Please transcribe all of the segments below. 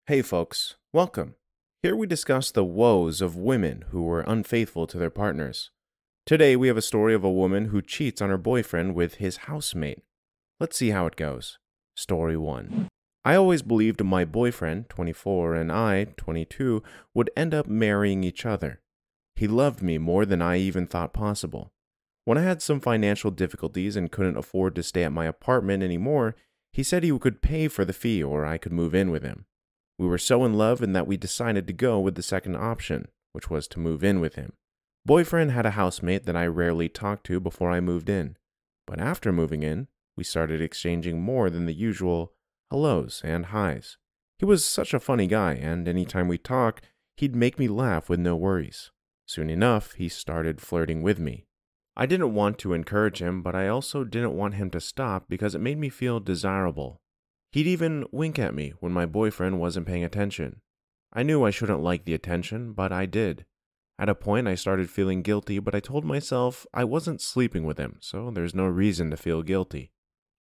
Hey folks, welcome. Here we discuss the woes of women who were unfaithful to their partners. Today we have a story of a woman who cheats on her boyfriend with his housemate. Let's see how it goes. Story 1. I always believed my boyfriend, 24, and I, 22, would end up marrying each other. He loved me more than I even thought possible. When I had some financial difficulties and couldn't afford to stay at my apartment anymore, he said he could pay for the fee or I could move in with him. We were so in love that we decided to go with the second option, which was to move in with him. Boyfriend had a housemate that I rarely talked to before I moved in, but after moving in, we started exchanging more than the usual hellos and highs. He was such a funny guy, and anytime we talked, he'd make me laugh with no worries. Soon enough, he started flirting with me. I didn't want to encourage him, but I also didn't want him to stop because it made me feel desirable. He'd even wink at me when my boyfriend wasn't paying attention. I knew I shouldn't like the attention, but I did. At a point, I started feeling guilty, but I told myself I wasn't sleeping with him, so there's no reason to feel guilty.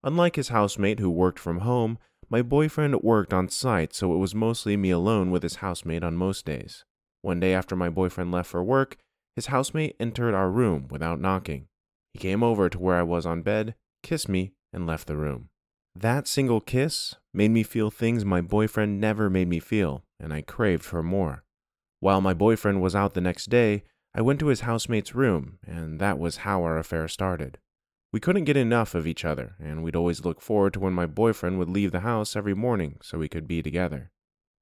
Unlike his housemate who worked from home, my boyfriend worked on site, so it was mostly me alone with his housemate on most days. One day after my boyfriend left for work, his housemate entered our room without knocking. He came over to where I was on bed, kissed me, and left the room. That single kiss made me feel things my boyfriend never made me feel, and I craved for more. While my boyfriend was out the next day, I went to his housemate's room, and that was how our affair started. We couldn't get enough of each other, and we'd always look forward to when my boyfriend would leave the house every morning so we could be together.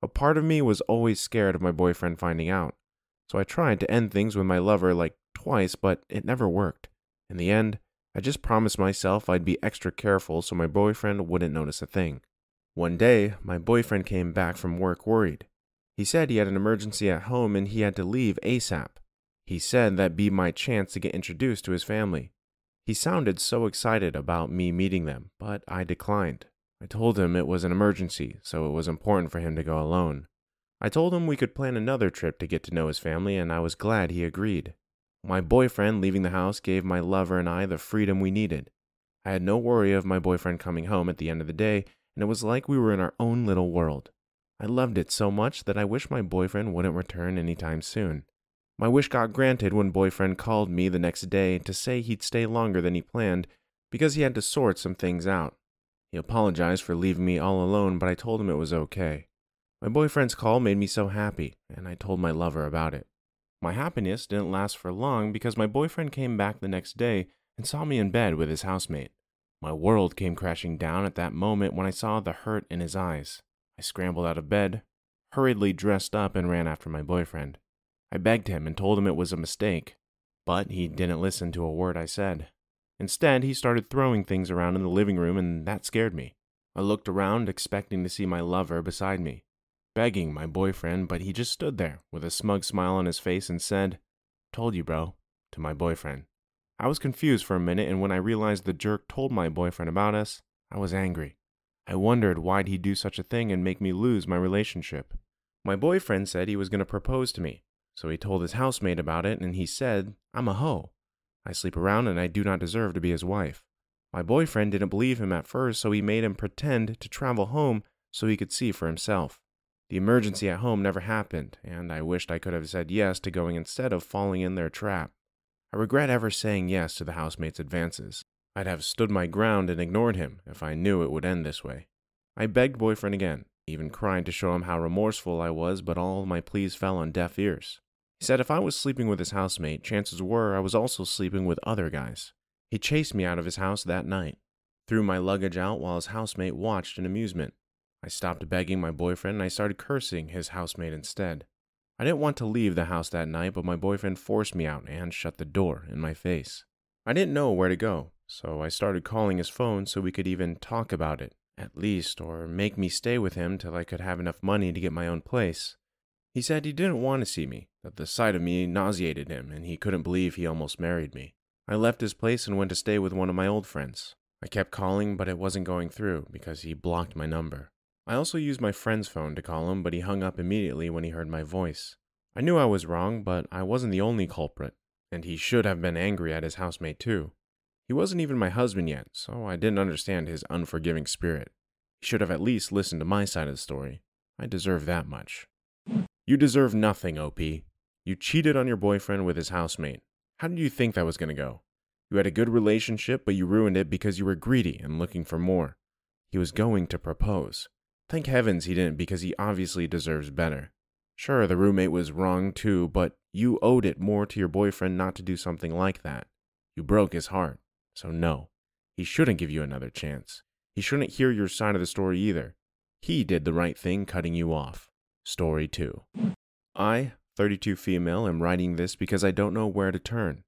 A part of me was always scared of my boyfriend finding out, so I tried to end things with my lover like twice, but it never worked. In the end, I just promised myself I'd be extra careful so my boyfriend wouldn't notice a thing. One day, my boyfriend came back from work worried. He said he had an emergency at home and he had to leave ASAP. He said that'd be my chance to get introduced to his family. He sounded so excited about me meeting them, but I declined. I told him it was an emergency, so it was important for him to go alone. I told him we could plan another trip to get to know his family, and I was glad he agreed. My boyfriend leaving the house gave my lover and I the freedom we needed. I had no worry of my boyfriend coming home at the end of the day, and it was like we were in our own little world. I loved it so much that I wish my boyfriend wouldn't return anytime soon. My wish got granted when boyfriend called me the next day to say he'd stay longer than he planned because he had to sort some things out. He apologized for leaving me all alone, but I told him it was okay. My boyfriend's call made me so happy, and I told my lover about it. My happiness didn't last for long because my boyfriend came back the next day and saw me in bed with his housemate. My world came crashing down at that moment when I saw the hurt in his eyes. I scrambled out of bed, hurriedly dressed up, and ran after my boyfriend. I begged him and told him it was a mistake, but he didn't listen to a word I said. Instead, he started throwing things around in the living room, and that scared me. I looked around, expecting to see my lover beside me, begging my boyfriend, but he just stood there with a smug smile on his face and said, "Told you, bro," to my boyfriend. I was confused for a minute, and when I realized the jerk told my boyfriend about us, I was angry. I wondered why'd he do such a thing and make me lose my relationship. My boyfriend said he was going to propose to me, so he told his housemate about it, and he said, "I'm a hoe. I sleep around and I do not deserve to be his wife." My boyfriend didn't believe him at first, so he made him pretend to travel home so he could see for himself. The emergency at home never happened, and I wished I could have said yes to going instead of falling in their trap. I regret ever saying yes to the housemate's advances. I'd have stood my ground and ignored him if I knew it would end this way. I begged boyfriend again, even cried to show him how remorseful I was, but all my pleas fell on deaf ears. He said if I was sleeping with his housemate, chances were I was also sleeping with other guys. He chased me out of his house that night, threw my luggage out while his housemate watched in amusement. I stopped begging my boyfriend and I started cursing his housemate instead. I didn't want to leave the house that night, but my boyfriend forced me out and shut the door in my face. I didn't know where to go, so I started calling his phone so we could even talk about it, at least, or make me stay with him till I could have enough money to get my own place. He said he didn't want to see me, that the sight of me nauseated him, and he couldn't believe he almost married me. I left his place and went to stay with one of my old friends. I kept calling, but it wasn't going through because he blocked my number. I also used my friend's phone to call him, but he hung up immediately when he heard my voice. I knew I was wrong, but I wasn't the only culprit, and he should have been angry at his housemate too. He wasn't even my husband yet, so I didn't understand his unforgiving spirit. He should have at least listened to my side of the story. I deserve that much. You deserve nothing, OP. You cheated on your boyfriend with his housemate. How did you think that was going to go? You had a good relationship, but you ruined it because you were greedy and looking for more. He was going to propose. Thank heavens he didn't, because he obviously deserves better. Sure, the roommate was wrong too, but you owed it more to your boyfriend not to do something like that. You broke his heart, so no. He shouldn't give you another chance. He shouldn't hear your side of the story either. He did the right thing cutting you off. Story 2. I, 32 female, am writing this because I don't know where to turn.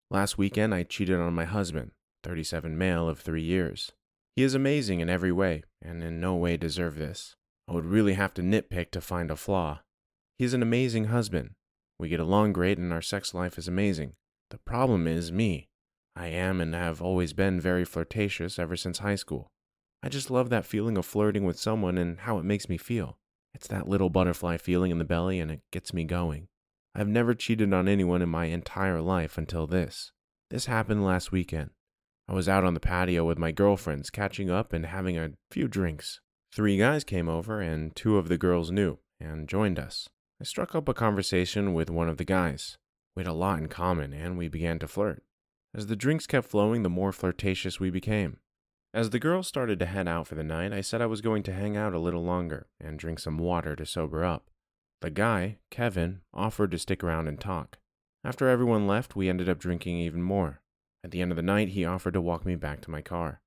Last weekend I cheated on my husband, 37 male of 3 years. He is amazing in every way, and in no way deserve this. I would really have to nitpick to find a flaw. He is an amazing husband. We get along great and our sex life is amazing. The problem is me. I am and have always been very flirtatious ever since high school. I just love that feeling of flirting with someone and how it makes me feel. It's that little butterfly feeling in the belly and it gets me going. I've never cheated on anyone in my entire life until this. This happened last weekend. I was out on the patio with my girlfriends catching up and having a few drinks. 3 guys came over and 2 of the girls knew and joined us. I struck up a conversation with one of the guys. We had a lot in common and we began to flirt. As the drinks kept flowing, the more flirtatious we became. As the girls started to head out for the night, I said I was going to hang out a little longer and drink some water to sober up. The guy, Kevin, offered to stick around and talk. After everyone left, we ended up drinking even more. At the end of the night, he offered to walk me back to my car.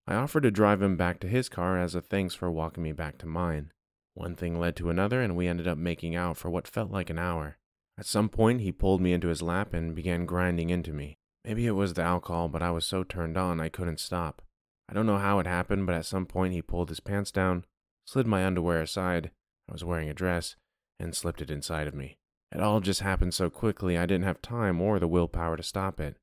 I offered to drive him back to his car as a thanks for walking me back to mine. One thing led to another, and we ended up making out for what felt like an hour. At some point, he pulled me into his lap and began grinding into me. Maybe it was the alcohol, but I was so turned on I couldn't stop. I don't know how it happened, but at some point he pulled his pants down, slid my underwear aside, I was wearing a dress, and slipped it inside of me. It all just happened so quickly I didn't have time or the willpower to stop it.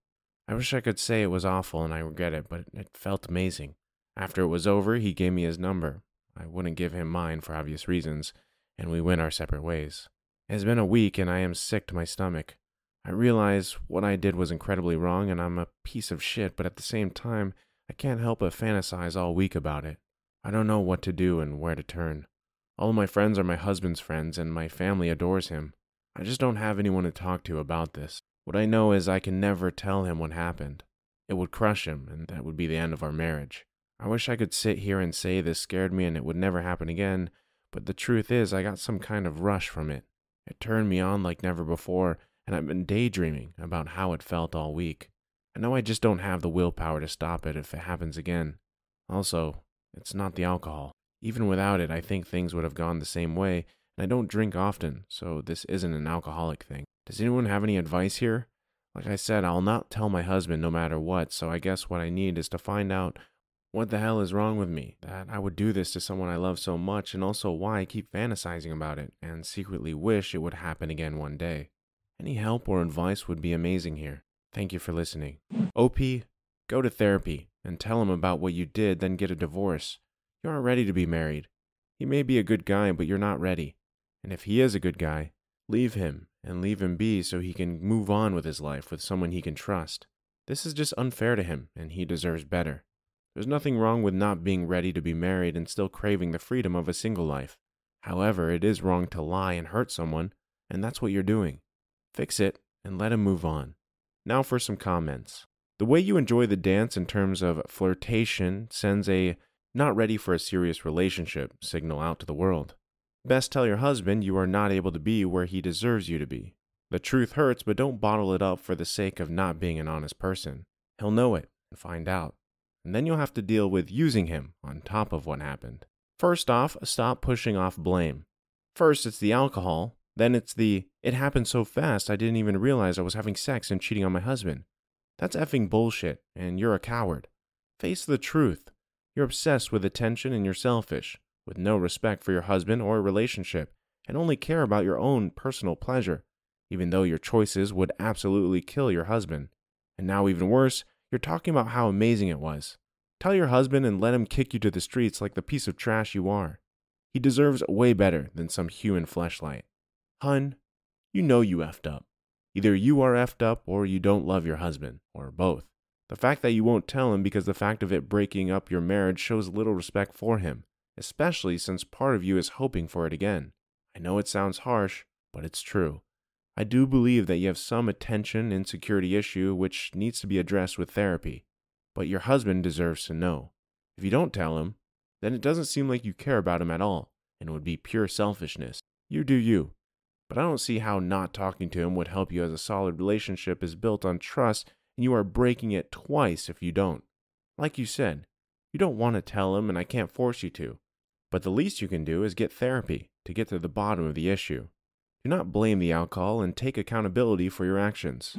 I wish I could say it was awful and I regret it, but it felt amazing. After it was over, he gave me his number. I wouldn't give him mine for obvious reasons, and we went our separate ways. It has been a week and I am sick to my stomach. I realize what I did was incredibly wrong and I'm a piece of shit, but at the same time, I can't help but fantasize all week about it. I don't know what to do and where to turn. All of my friends are my husband's friends and my family adores him. I just don't have anyone to talk to about this. What I know is I can never tell him what happened. It would crush him and that would be the end of our marriage. I wish I could sit here and say this scared me and it would never happen again, but the truth is I got some kind of rush from it. It turned me on like never before, and I've been daydreaming about how it felt all week. I know I just don't have the willpower to stop it if it happens again. Also, it's not the alcohol. Even without it, I think things would have gone the same way, and I don't drink often, so this isn't an alcoholic thing. Does anyone have any advice here? Like I said, I'll not tell my husband no matter what, so I guess what I need is to find out what the hell is wrong with me, that I would do this to someone I love so much, and also why I keep fantasizing about it, and secretly wish it would happen again one day. Any help or advice would be amazing here. Thank you for listening. OP, go to therapy and tell him about what you did, then get a divorce. You aren't ready to be married. He may be a good guy, but you're not ready. And if he is a good guy, leave him and leave him be so he can move on with his life with someone he can trust. This is just unfair to him, and he deserves better. There's nothing wrong with not being ready to be married and still craving the freedom of a single life. However, it is wrong to lie and hurt someone, and that's what you're doing. Fix it and let him move on. Now for some comments. The way you enjoy the dance in terms of flirtation sends a not ready for a serious relationship signal out to the world. Best tell your husband you are not able to be where he deserves you to be. The truth hurts, but don't bottle it up for the sake of not being an honest person. He'll know it and find out. And then you'll have to deal with using him on top of what happened. First off, stop pushing off blame. First, it's the alcohol. Then it's it happened so fast I didn't even realize I was having sex and cheating on my husband. That's effing bullshit, and you're a coward. Face the truth. You're obsessed with attention and you're selfish, with no respect for your husband or relationship, and only care about your own personal pleasure, even though your choices would absolutely kill your husband. And now even worse, you're talking about how amazing it was. Tell your husband and let him kick you to the streets like the piece of trash you are. He deserves way better than some human fleshlight. Hun, you know you effed up. Either you are effed up or you don't love your husband, or both. The fact that you won't tell him because the fact of it breaking up your marriage shows little respect for him, especially since part of you is hoping for it again. I know it sounds harsh, but it's true. I do believe that you have some attention insecurity issue which needs to be addressed with therapy, but your husband deserves to know. If you don't tell him, then it doesn't seem like you care about him at all, and it would be pure selfishness. You do you. But I don't see how not talking to him would help you, as a solid relationship is built on trust, and you are breaking it twice if you don't. Like you said, you don't want to tell him, and I can't force you to. But the least you can do is get therapy to get to the bottom of the issue. Do not blame the alcohol and take accountability for your actions.